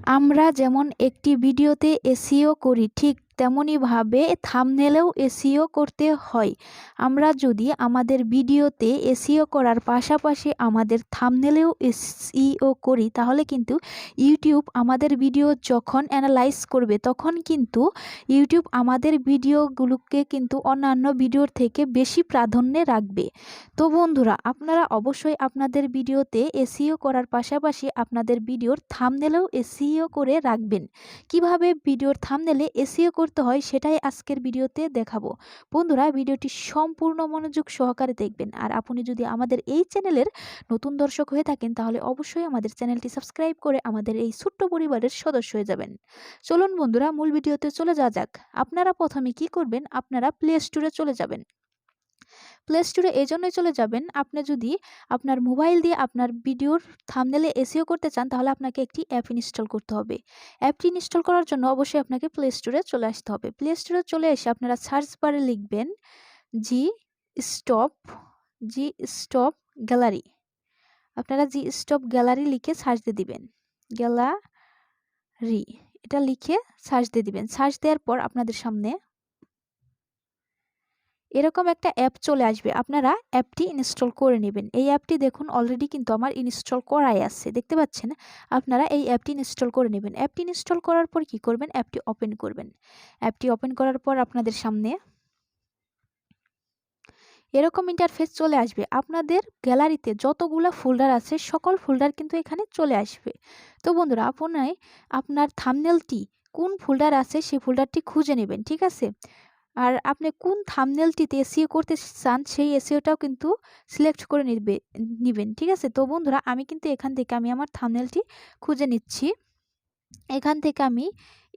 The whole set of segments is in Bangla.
আমরা যেমন একটি ভিডিওতে এসইও করি ঠিক তেমনিভাবে থাম্বনেলেও এসইও করতে হয়। আমরা যদি আমাদের ভিডিওতে এসইও করার পাশাপাশি আমাদের থাম্বনেলেও এসইও করি তাহলে কিন্তু ইউটিউব আমাদের ভিডিও যখন অ্যানালাইজ করবে তখন কিন্তু ইউটিউব আমাদের ভিডিওগুলোকে কিন্তু অন্যান্য ভিডিওর থেকে বেশি প্রাধান্যে রাখবে। তো বন্ধুরা, আপনারা অবশ্যই আপনাদের ভিডিওতে এসইও করার পাশাপাশি আপনাদের ভিডিওর থাম্বনেলেও এসইও করে রাখবেন। কিভাবে ভিডিওর থাম্বনেলে এসইও করতে হয় সেটাই আজকের ভিডিওতে দেখাবো। বন্ধুরা, ভিডিওটি সম্পূর্ণ মনোযোগ সহকারে দেখবেন। আর আপনি যদি আমাদের এই চ্যানেলের নতুন দর্শক হয়ে থাকেন তাহলে অবশ্যই আমাদের চ্যানেলটি সাবস্ক্রাইব করে আমাদের এই ছোট্ট পরিবারের সদস্য হয়ে যাবেন। চলুন বন্ধুরা, মূল ভিডিওতে চলে যাওয়া যাক। আপনারা প্রথমে কি করবেন, আপনারা প্লে স্টোরে চলে যাবেন। প্লে স্টোরে এই জন্যই চলে যাবেন, আপনি যদি আপনার মোবাইল দিয়ে আপনার ভিডিওর থাম্বনেলে এসইও করতে চান তাহলে আপনাকে একটি অ্যাপ ইনস্টল করতে হবে। অ্যাপটি ইনস্টল করার জন্য অবশ্যই আপনাকে প্লে স্টোরে চলে আসতে হবে। প্লে স্টোরে চলে এসে আপনারা সার্চ বারে লিখবেন জি স্টপ জি স্টপ গ্যালারি। আপনারা জি স্টপ গ্যালারি লিখে সার্চ দিয়ে দিবেন। গ্যালারি এটা লিখে সার্চ দিয়ে দিবেন। সার্চ দেওয়ার পর আপনাদের সামনে এরকম একটা অ্যাপ চলে আসবে। আপনারা অ্যাপটি ইনস্টল করে নেবেন। এই অ্যাপটি দেখুন অলরেডি কিন্তু আমার ইনস্টল করাই আছে, দেখতে পাচ্ছেন। আপনারা এই অ্যাপটি ইনস্টল করে নেবেন। অ্যাপটি ইনস্টল করার পর কি করবেন, অ্যাপটি ওপেন করবেন। অ্যাপটি ওপেন করার পর আপনাদের সামনে এরকম ইন্টারফেস চলে আসবে। আপনাদের গ্যালারিতে যতগুলা ফোল্ডার আছে সকল ফোল্ডার কিন্তু এখানে চলে আসবে। তো বন্ধুরা, আপনি আপনার থাম্বনেলটি কোন ফোল্ডার আছে সেই ফোল্ডারটি খুঁজে নেবেন, ঠিক আছে। আর আপনি কোন থাম্বনেলটিতে এসইও করতে চান সেই এসইওটাও কিন্তু সিলেক্ট করে নিবেন, ঠিক আছে। তো বন্ধুরা, আমি কিন্তু এখান থেকে আমি আমার থাম্বনেলটি খুঁজে নিচ্ছি। এখান থেকে আমি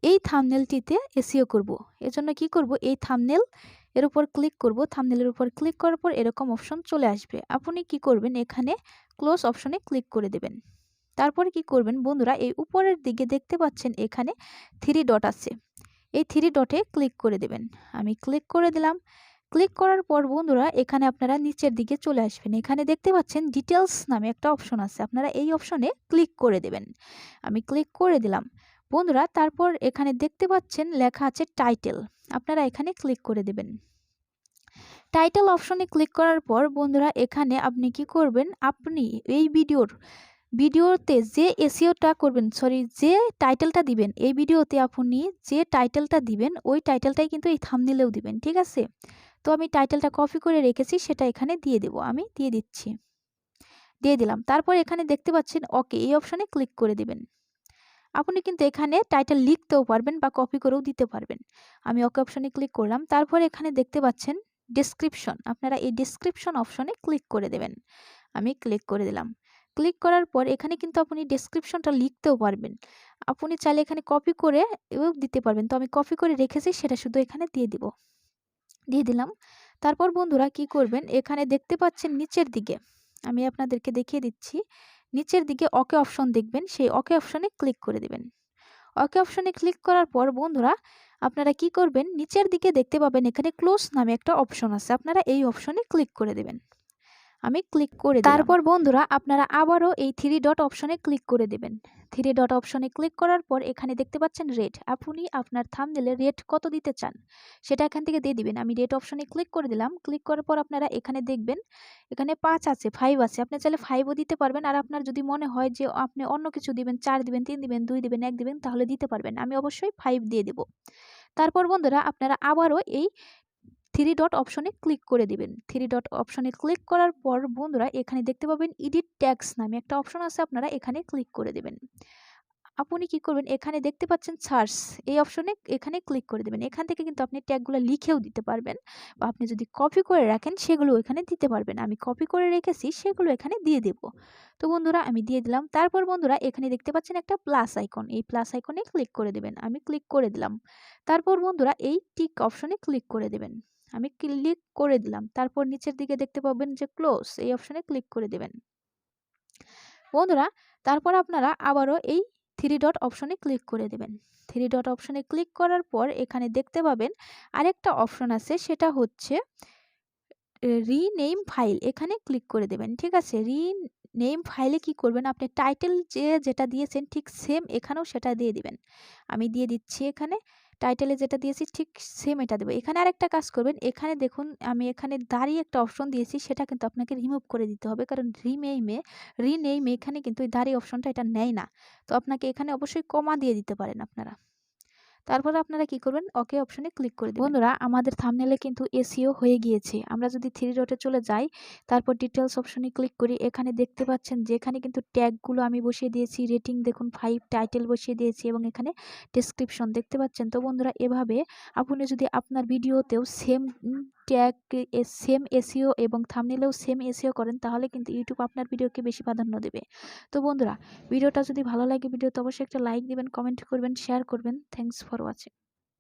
এই থাম্বনেলটিতে এসইও করব। এজন্য কি করব, এই থাম্বনেল এর উপর ক্লিক করব। থাম্বনেলের উপর ক্লিক করার পর এরকম অপশন চলে আসবে। আপনি কি করবেন, এখানে ক্লোজ অপশনে ক্লিক করে দেবেন। তারপরে কি করবেন বন্ধুরা, এই উপরের দিকে দেখতে পাচ্ছেন এখানে 3 ডট আছে। এই 3 ডটে ক্লিক করে দেবেন। আমি ক্লিক করে দিলাম। ক্লিক করার পর বন্ধুরা, এখানে আপনারা নিচের দিকে চলে আসবেন। এখানে দেখতে পাচ্ছেন ডিটেলস নামে একটা অপশন আছে, আপনারা এই অপশনে ক্লিক করে দেবেন। আমি ক্লিক করে দিলাম বন্ধুরা। তারপর এখানে দেখতে পাচ্ছেন লেখা আছে টাইটেল, আপনারা এখানে ক্লিক করে দেবেন। টাইটেল অপশনে ক্লিক করার পর বন্ধুরা, এখানে আপনি কি করবেন, আপনি এই ভিডিওতে যে এসইওটা করবেন, যে টাইটেলটা দিবেন, এই ভিডিওতে আপনি যে টাইটেলটা দিবেন ওই টাইটেলটাই কিন্তু এই থাম্বনেলেও দিবেন, ঠিক আছে। তো আমি টাইটেলটা কপি করে রেখেছি, সেটা এখানে দিয়ে দেব। আমি দিয়ে দিচ্ছি, দিয়ে দিলাম। তারপর এখানে দেখতে পাচ্ছেন ওকে, এই অপশনে ক্লিক করে দিবেন। আপনি কিন্তু এখানে টাইটেল লিখতেও পারবেন বা কপি করেও দিতে পারবেন। আমি ওকে অপশনে ক্লিক করলাম। তারপর এখানে দেখতে পাচ্ছেন ডেসক্রিপশন, আপনারা এই ডেসক্রিপশন অপশনে ক্লিক করে দেবেন। আমি ক্লিক করে দিলাম। ক্লিক করার পর এখানে কিন্তু আপনি ডেসক্রিপশনটা লিখতেও পারবেন। আপনি চাইলে এখানে কপি করে দিতে পারবেন। তো আমি কপি করে রেখেছি, সেটা শুধু এখানে দিয়ে দিলাম। তারপর বন্ধুরা কি করবেন, এখানে দেখতে পাচ্ছেন নিচের দিকে, আমি আপনাদেরকে দেখিয়ে দিচ্ছি। নিচের দিকে ওকে অপশন দেখবেন, সেই ওকে অপশনে ক্লিক করে দেবেন। ওকে অপশনে ক্লিক করার পর বন্ধুরা, আপনারা কি করবেন, নিচের দিকে দেখতে পাবেন এখানে ক্লোজ নামে একটা অপশন আছে, আপনারা এই অপশনে ক্লিক করে দেবেন। আমি ক্লিক করে দিলাম। তারপর বন্ধুরা, আপনারা আবারও এই 3 ডট অপশনে ক্লিক করে দেবেন। 3 ডট অপশনে ক্লিক করার পর এখানে দেখতে পাচ্ছেন রেট, আপনি আপনার থাম্বনেলে রেট কত দিতে চান সেটা এখান থেকে দিয়ে দিবেন। আমি রেট অপশনে ক্লিক করে দিলাম। ক্লিক করার পর আপনারা এখানে দেখবেন এখানে 5 আছে, 5 আছে, আপনি চাইলে 5ও দিতে পারবেন। আর আপনার যদি মনে হয় যে আপনি অন্য কিছু দিবেন, 4 দিবেন, 3 দিবেন, 2 দিবেন, 1 দিবেন, তাহলে দিতে পারবেন। আমি অবশ্যই 5 দিয়ে দেব। তারপর বন্ধুরা, আপনারা আবারও এই 3 ডট অপশনে ক্লিক করে দিবেন। 3 ডট অপশনে ক্লিক করার পর বন্ধুরা, এখানে দেখতে পাবেন এডিট ট্যাগস নামে একটা অপশন আছে, আপনারা এখানে ক্লিক করে দেবেন। আপনি কি করবেন, এখানে দেখতে পাচ্ছেন সার্চ, এই অপশনে এখানে ক্লিক করে দেবেন। এখান থেকে কিন্তু আপনি ট্যাগগুলো লিখেও দিতে পারবেন, বা আপনি যদি কপি করে রাখেন সেগুলো এখানে দিতে পারবেন। আমি কপি করে রেখেছি, সেগুলো এখানে দিয়ে দেব। তো বন্ধুরা, আমি দিয়ে দিলাম। তারপর বন্ধুরা, এখানে দেখতে পাচ্ছেন একটা প্লাস আইকন, এই প্লাস আইকনে ক্লিক করে দেবেন। আমি ক্লিক করে দিলাম। তারপর বন্ধুরা, এই টিক অপশনে ক্লিক করে দেবেন। আমি ক্লিক করে দিলাম। তারপর নিচের দিকে দেখতে পাবেন যে ক্লোজ, এই অপশনে ক্লিক করে দেবেন বন্ধুরা। তারপর আপনারা আবারও এই 3 ডট অপশনে ক্লিক করে দেবেন। 3 ডট অপশনে ক্লিক করার পর এখানে দেখতে পাবেন আরেকটা অপশন আছে, সেটা হচ্ছে রিনেম ফাইল, এখানে ক্লিক করে দেবেন, ঠিক আছে। নেম ফাইলে কি করবেন, আপনি টাইটেল যেটা দিয়েছেন ঠিক সেম এখানেও সেটা দিয়ে দিবেন। আমি দিয়ে দিচ্ছি এখানে টাইটেলে যেটা দিয়েছি ঠিক সেম এটা দেবো। এখানে আরেকটা কাজ করবেন, এখানে দেখুন আমি এখানে দাঁড়িয়ে একটা অপশন দিয়েছি, সেটা কিন্তু আপনাকে রিমুভ করে দিতে হবে, কারণ রিনেইমে এখানে কিন্তু এই দাঁড়িয়ে অপশনটা এটা নেয় না। তো আপনাকে এখানে অবশ্যই কমা দিয়ে দিতে পারেন আপনারা। তারপরে আপনারা কি করবেন, ওকে অপশনে ক্লিক করে দিবেন। বন্ধুরা আমাদের থাম্বনেলে কিন্তু এসইও হয়ে গিয়েছে। আমরা যদি থ্রি ডটে চলে যাই, তারপর ডিটেলস অপশনে ক্লিক করি, এখানে দেখতে পাচ্ছেন যেখানে কিন্তু ট্যাগগুলো আমি বসিয়ে দিয়েছি, রেটিং দেখুন 5, টাইটেল বসিয়ে দিয়েছি এবং এখানে ডেসক্রিপশন দেখতে পাচ্ছেন। তো বন্ধুরা এভাবে আপনি যদি আপনার ভিডিওতেও সেম ট্যাগ, সেম এসইও এবং থাম্বনেলেও সেম এসইও করেন, তাহলে কিন্তু ইউটিউব আপনার ভিডিওকে বেশি প্রাধান্য দেবে। তো বন্ধুরা ভিডিওটা যদি ভালো লাগে, ভিডিওতে অবশ্যই একটা লাইক দিবেন, কমেন্ট করবেন, শেয়ার করবেন। Thanks for watching.